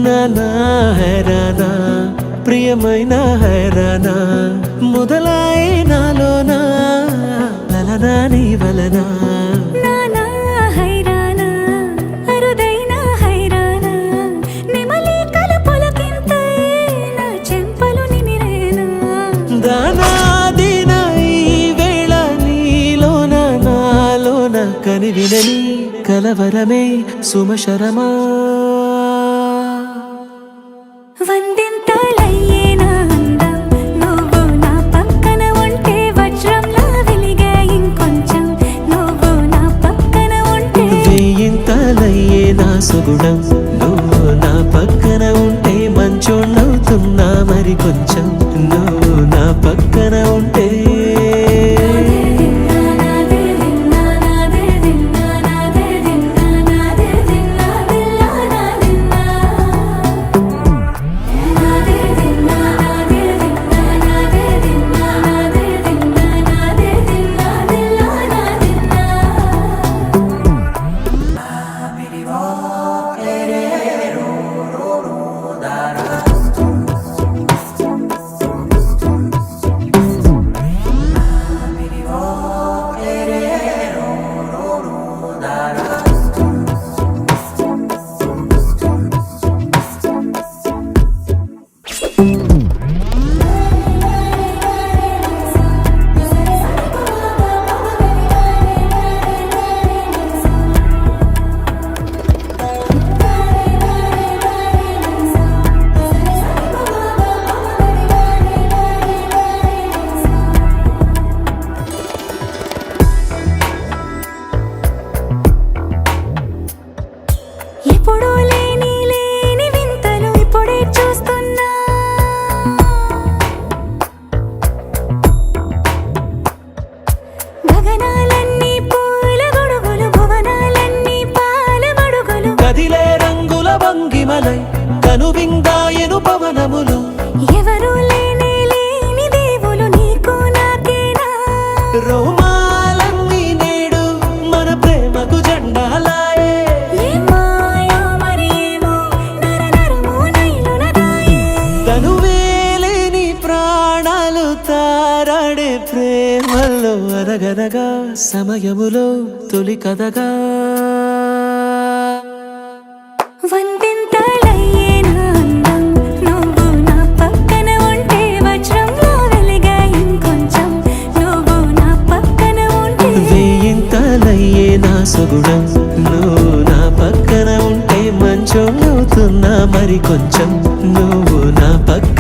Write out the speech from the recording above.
నానా హైరానా ప్రియమైన హైరానా మొదలాయి నాలోనా లలనా నీ వలనా నానా హైరానా అరుదైన హైరానా నిమలి కలుపులకింతై నా చెంపలు నిమిరేనా దానాదిన ఈ వేళ నీలోన నాలోన కనివినని కలవరమే సుమశరమా వందింతలయ్యే నా అందం నువ్వు నా పక్కన ఉంటే వజ్రంలా వెలిగే ఇంకొంచెం నువ్వు నా పక్కన ఉంటే వేయింతలయ్యే నా సుగుణం నువ్వు నా పక్కన ఉంటే మంచోణ్ణవుతున్నా మరి కొంచెం నువ్వు నా పక్కన ఉంటే ఎప్పుడూ లేని వింతలు ఇప్పుడే చూస్తున్నా గగనాలన్నీ పూల గొడుగులు భువనాలన్నీ పాల మడుగులు కదిలే రంగుల భంగిమలై కనువిందాయను పవనములు ఎవరు లేని దేవులు నీకు నాకేనా రోమాలన్నీ నేడు మన ప్రేమకు జెండాలాయే మాయో మరేమో నరనరమో నైలున దాయే తనువేలేని ప్రాణాలు తారాడే ప్రేమల్లో అనగనగా సమయములో తొలి కథగా వందింతలయ్యే నా అందం నువ్వు నా పక్కన ఉంటే వజ్రంలా వెలిగే ఇంకొంచెం నువ్వు నా పక్కన ఉంటే వేయింతలయ్యే నా సుగుణం నువ్వు నా పక్కన ఉంటే మంచోణ్ణవుతున్నా మరి కొంచెం నువ్వు నా పక్కన